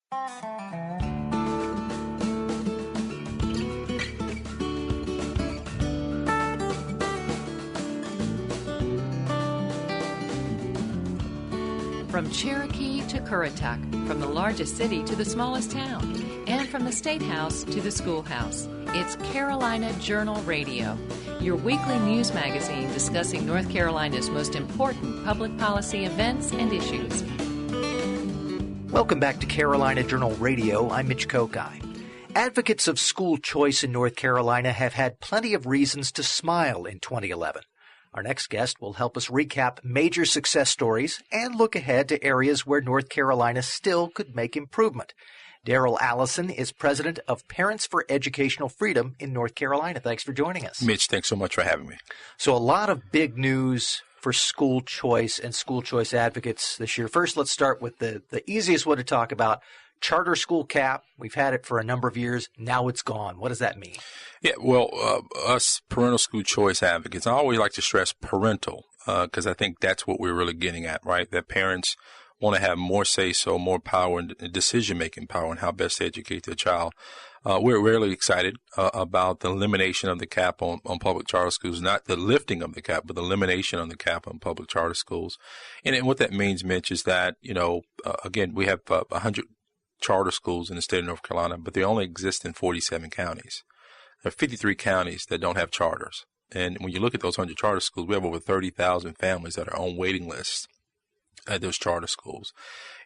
From Cherokee to Currituck, from the largest city to the smallest town, and from the State House to the schoolhouse, it's Carolina Journal Radio, your weekly news magazine discussing North Carolina's most important public policy events and issues. Welcome back to Carolina Journal Radio. I'm Mitch Kokai. Advocates of school choice in North Carolina have had plenty of reasons to smile in 2011. Our next guest will help us recap major success stories and look ahead to areas where North Carolina still could make improvement. Darrell Allison is president of Parents for Educational Freedom in North Carolina. Thanks for joining us. Mitch, thanks so much for having me. So a lot of big news for school choice and school choice advocates this year. First, let's start with the easiest one to talk about. Charter school cap. We've had it for a number of years. Now it's gone. What does that mean? Yeah, well, us parental school choice advocates, I always like to stress parental because I think that's what we're really getting at, right? That parents want to have more say-so, more power and decision-making power on how best to educate their child. We're really excited about the elimination of the cap on public charter schools, not the lifting of the cap, but the elimination of the cap on public charter schools. And what that means, Mitch, is that, again, we have 100 charter schools in the state of North Carolina, but they only exist in 47 counties. There are 53 counties that don't have charters. And when you look at those 100 charter schools, we have over 30,000 families that are on waiting lists at those charter schools.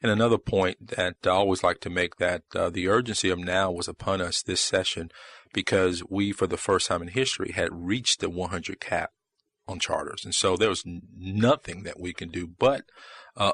And another point that I always like to make, that the urgency of now was upon us this session because we, for the first time in history, had reached the 100 cap on charters. And so there was nothing that we can do but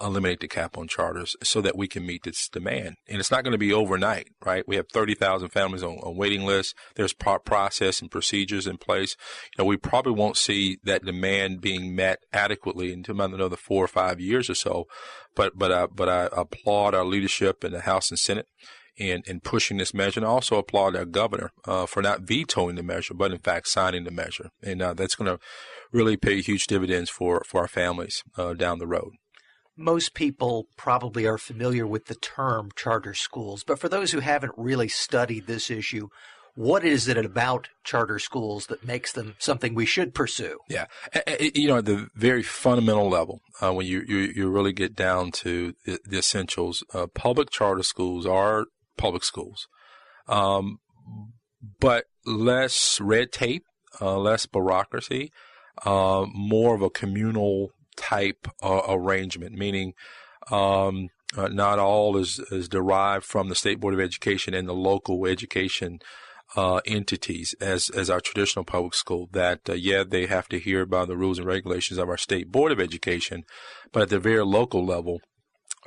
eliminate the cap on charters so that we can meet this demand. And it's not going to be overnight, right? We have 30,000 families on waiting lists. There's process and procedures in place. We probably won't see that demand being met adequately until another 4 or 5 years or so. But I applaud our leadership in the House and Senate in pushing this measure, and I also applaud our governor for not vetoing the measure, but in fact signing the measure. And that's going to really pay huge dividends for our families down the road. Most people probably are familiar with the term charter schools, but for those who haven't really studied this issue, what is it about charter schools that makes them something we should pursue? Yeah. At the very fundamental level, when you really get down to the essentials, public charter schools are public schools, but less red tape, less bureaucracy, more of a communal type arrangement, meaning not all is derived from the State Board of Education and the local education entities as our traditional public school, that they have to hear by the rules and regulations of our State Board of Education, but at the very local level,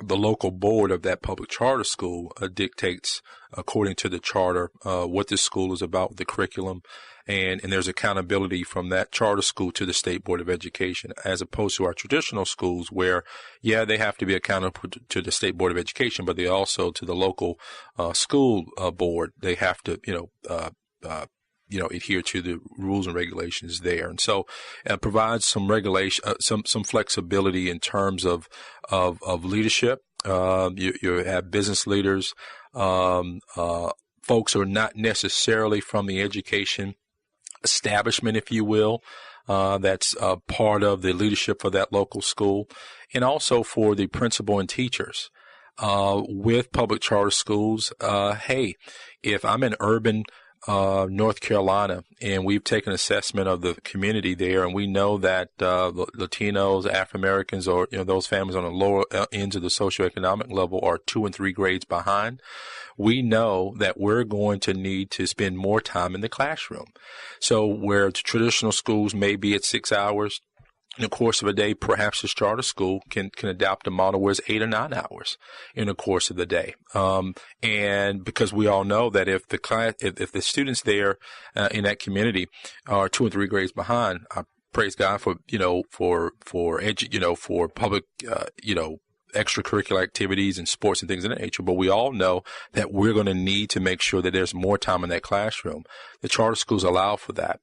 the local board of that public charter school dictates, according to the charter, what this school is about, the curriculum, and there's accountability from that charter school to the State Board of Education, as opposed to our traditional schools where, they have to be accountable to the State Board of Education, but they also to the local school board. They have to, adhere to the rules and regulations there. And so it provides some regulation, some flexibility in terms of leadership. You have business leaders, folks who are not necessarily from the education establishment, if you will. That's part of the leadership for that local school, and also for the principal and teachers. With public charter schools, if I'm in urban North Carolina, and we've taken assessment of the community there, and we know that Latinos, African Americans, or those families on the lower ends of the socioeconomic level are 2 and 3 grades behind. We know that we're going to need to spend more time in the classroom. So where traditional schools may be at 6 hours in the course of a day, perhaps this charter school can adopt a model where it's 8 or 9 hours in the course of the day. And because we all know that if the students there in that community are 2 and 3 grades behind, I praise God for public extracurricular activities and sports and things of that nature. But we all know that we're going to need to make sure that there's more time in that classroom. The charter schools allow for that.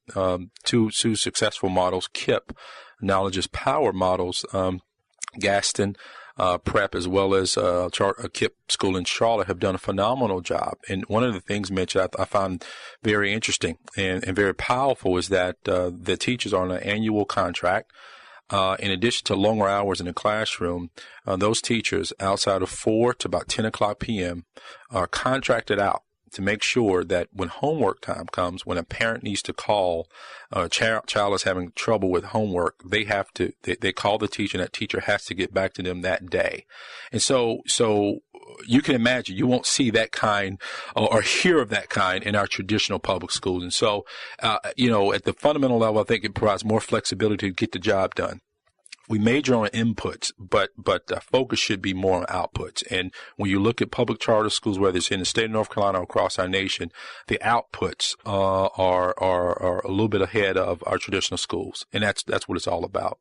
Two successful models, KIPP, Knowledge is Power models, Gaston Prep as well as KIPP school in Charlotte have done a phenomenal job. And one of the things, Mitch, I found very interesting and very powerful is that the teachers are on an annual contract. In addition to longer hours in the classroom, those teachers outside of 4 to about 10 o'clock p.m. are contracted out to make sure that when homework time comes, when a parent needs to call, a child is having trouble with homework, they call the teacher, and that teacher has to get back to them that day. And so you can imagine you won't see that kind or hear of that kind in our traditional public schools. And so, at the fundamental level, I think it provides more flexibility to get the job done. We major on inputs, but the focus should be more on outputs. And when you look at public charter schools, whether it's in the state of North Carolina or across our nation, the outputs are a little bit ahead of our traditional schools, and that's what it's all about.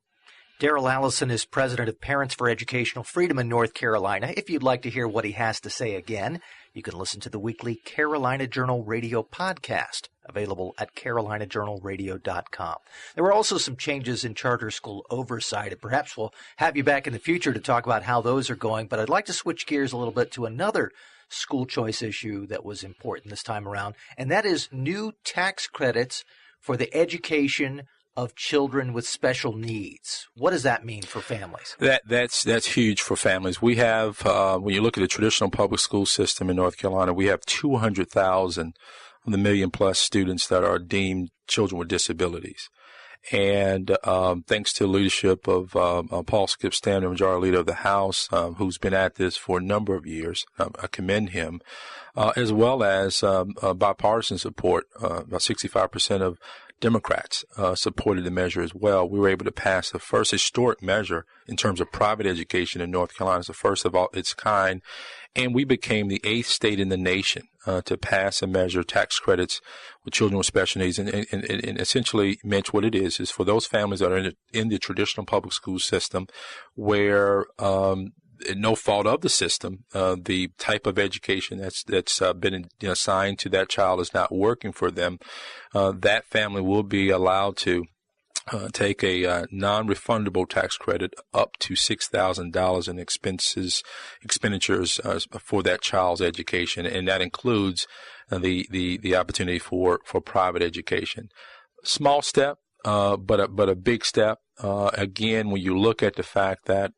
Darrell Allison is president of Parents for Educational Freedom in North Carolina. If you'd like to hear what he has to say again, you can listen to the weekly Carolina Journal Radio podcast, available at carolinajournalradio.com. There were also some changes in charter school oversight, and perhaps we'll have you back in the future to talk about how those are going. But I'd like to switch gears a little bit to another school choice issue that was important this time around, and that is new tax credits for the education of children with special needs. What does that mean for families? That's huge for families. We have, when you look at the traditional public school system in North Carolina, we have 200,000 of the million-plus students that are deemed children with disabilities. And thanks to the leadership of Paul Skip Stanton, Majority Leader of the House, who's been at this for a number of years, I commend him, as well as bipartisan support. About 65% of Democrats supported the measure as well. We were able to pass the first historic measure in terms of private education in North Carolina. It's the first of its kind. And we became the 8th state in the nation to pass a measure, tax credits with children with special needs. And essentially, Mitch, what it is for those families that are in the traditional public school system where no fault of the system, the type of education that's been assigned to that child is not working for them. That family will be allowed to take a non-refundable tax credit up to $6,000 in expenditures for that child's education, and that includes the opportunity for private education. Small step, but a big step. Again, when you look at the fact that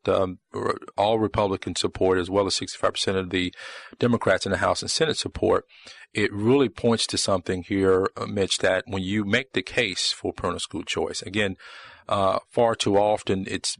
all Republican support, as well as 65% of the Democrats in the House and Senate support, it really points to something here, Mitch, that when you make the case for parental school choice, again, far too often it's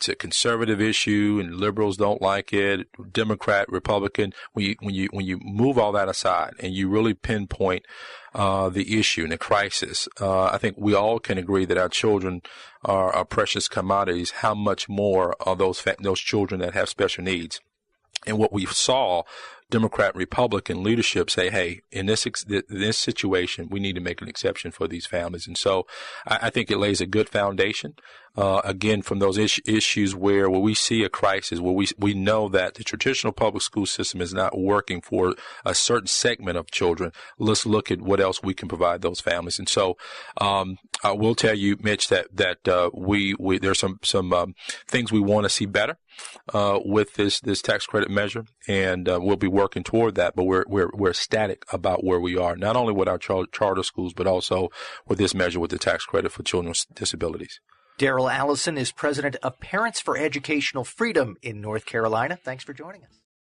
a conservative issue and liberals don't like it, Democrat, Republican. When you move all that aside and you really pinpoint the issue and the crisis, I think we all can agree that our children are precious commodities. How much more are those children that have special needs? And what we saw, Democrat, Republican leadership say, hey, in this situation, we need to make an exception for these families. And so I think it lays a good foundation, again, from those issues where we see a crisis, where we know that the traditional public school system is not working for a certain segment of children. Let's look at what else we can provide those families. And so I will tell you, Mitch, that there's some things we want to see better with this tax credit measure, and we'll be working toward that. But we're ecstatic about where we are, not only with our charter schools, but also with this measure with the tax credit for children with disabilities. Darrell Allison is president of Parents for Educational Freedom in North Carolina. Thanks for joining us.